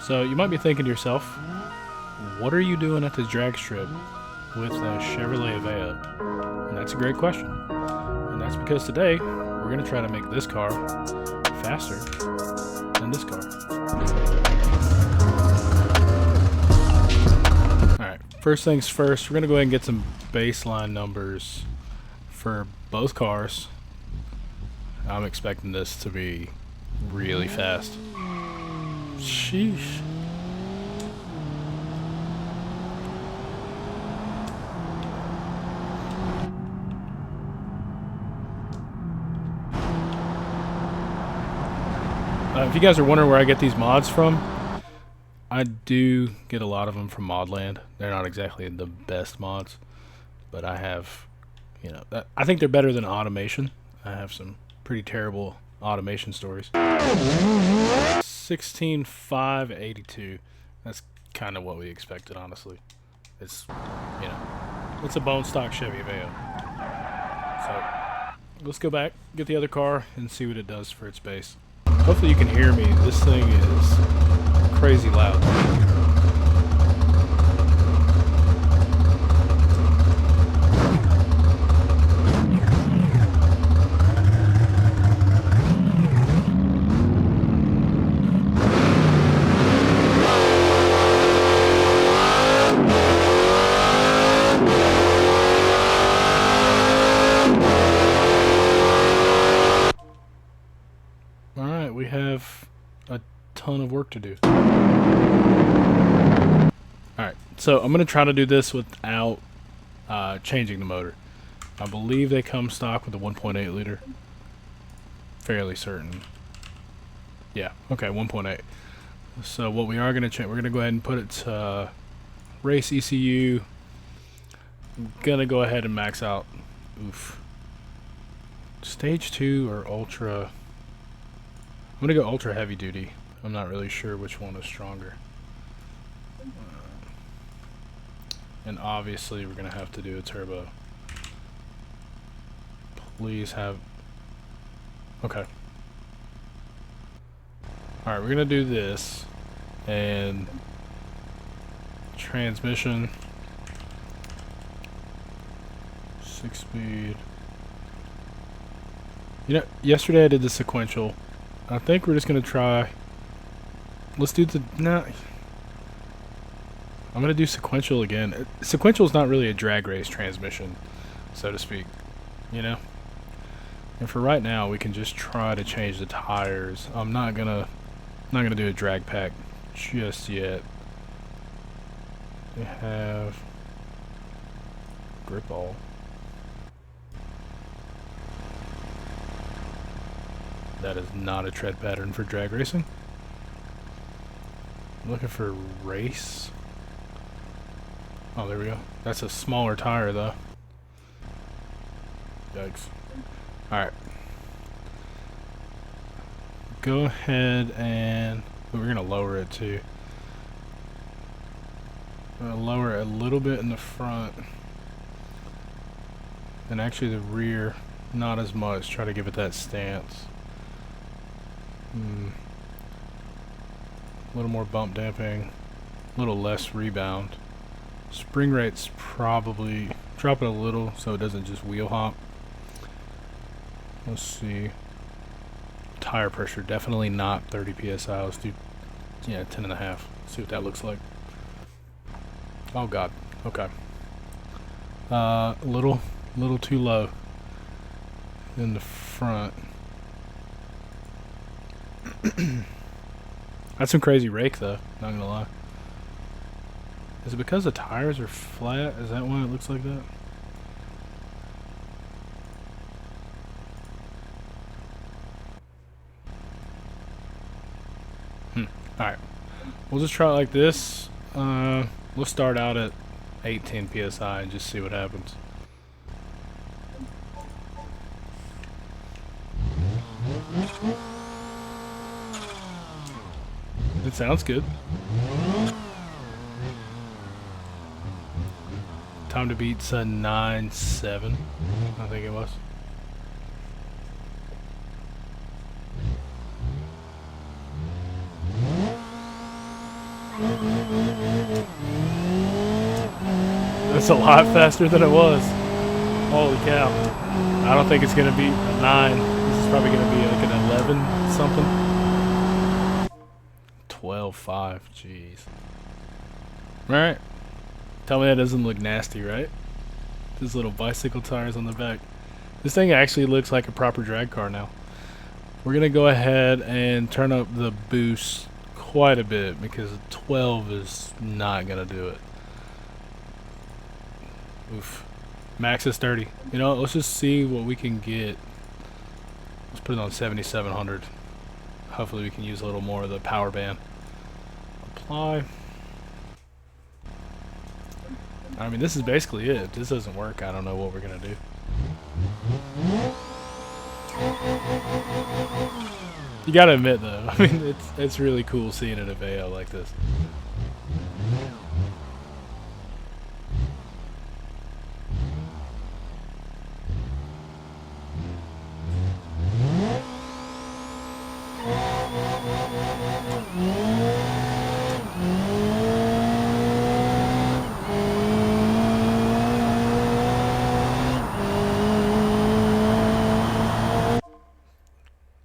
So you might be thinking to yourself, what are you doing at the drag strip with a Chevrolet Aveo? And that's a great question. And that's because today we're going to try to make this car faster than this car. Alright, first things first, we're going to go ahead and get some baseline numbers for both cars. I'm expecting this to be really fast. Sheesh. If you guys are wondering where I get these mods from, I do get a lot of them from Modland. They're not exactly the best mods, but I have, you know, I think they're better than automation. I have some pretty terrible automation stories. 16,582. That's kind of what we expected, honestly. It's, you know, it's a bone stock Chevy Aveo. So let's go back, get the other car, and see what it does for its base. Hopefully you can hear me. This thing is crazy loud. Alright, we have a ton of work to do. Alright, so I'm going to try to do this without changing the motor. I believe they come stock with a 1.8 liter. Fairly certain. Yeah, okay, 1.8. So what we are going to change, we're going to go ahead and put it to race ECU. I'm going to go ahead and max out. Oof. Stage 2 or ultra. I'm going to go ultra heavy duty. I'm not really sure which one is stronger. And obviously we're going to have to do a turbo. Please have... Okay. Alright, we're going to do this. And... transmission. 6-speed. You know, yesterday I did the sequential. I think we're just going to try... Let's do the... Nah. I'm going to do sequential again. Sequential is not really a drag race transmission, so to speak. You know? And for right now, we can just try to change the tires. I'm not going to do a drag pack just yet. We have... grip ball. That is not a tread pattern for drag racing. I'm looking for race. Oh, there we go. That's a smaller tire, though. Yikes. Alright. Go ahead and... We're going to lower it, too. I'm going to lower it a little bit in the front. And actually the rear, not as much. Try to give it that stance. A little more bump damping, a little less rebound. Spring rate's probably drop it a little so it doesn't just wheel hop. Let's see. Tire pressure, definitely not 30 psi. Let's do 10.5. See what that looks like. Oh god. Okay. A little too low in the front. That's some crazy rake though, not gonna lie. Is it because the tires are flat? Is that why it looks like that? Alright. We'll just try it like this. We'll start out at 18 psi and just see what happens. It sounds good. Time to beat's a 9.7, I think it was. That's a lot faster than it was. Holy cow. I don't think it's going to be a 9. This is probably going to be like an 11 something. 12.5. Jeez. Alright. Tell me that doesn't look nasty, right? These little bicycle tires on the back. This thing actually looks like a proper drag car now. We're going to go ahead and turn up the boost quite a bit because 12 is not going to do it. Oof. Max is 30. You know, let's just see what we can get. Let's put it on 7700. Hopefully we can use a little more of the power band. Apply. I mean, this is basically it. If this doesn't work, I don't know what we're going to do. You gotta admit, though, I mean, it's really cool seeing an Aveo like this.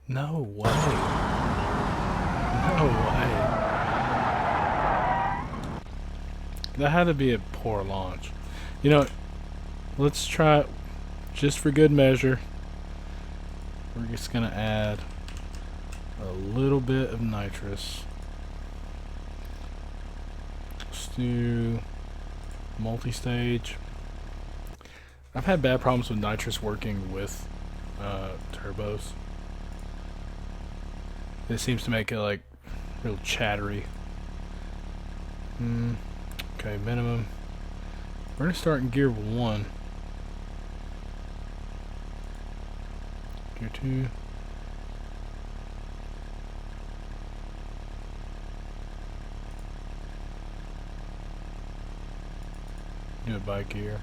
No way. No way. That had to be a poor launch. You know, let's try it just for good measure. We're just gonna add a little bit of nitrous. Let's do multi-stage. I've had bad problems with nitrous working with turbos. It seems to make it like real chattery. Okay, minimum. We're gonna start in gear 1. Gear 2. Do it by gear.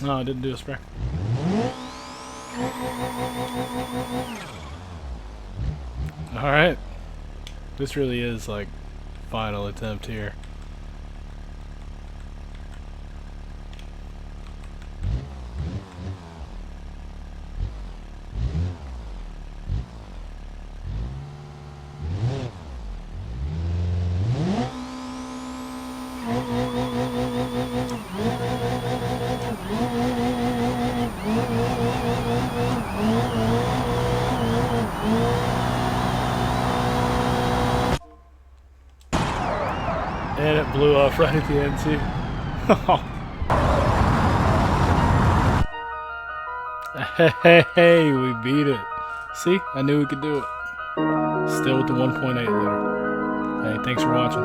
No, I didn't do a spray. Alright. This really is like final attempt here. And it blew off right at the end too. Hey, we beat it. See, I knew we could do it. Still with the 1.8 liter. Hey, thanks for watching.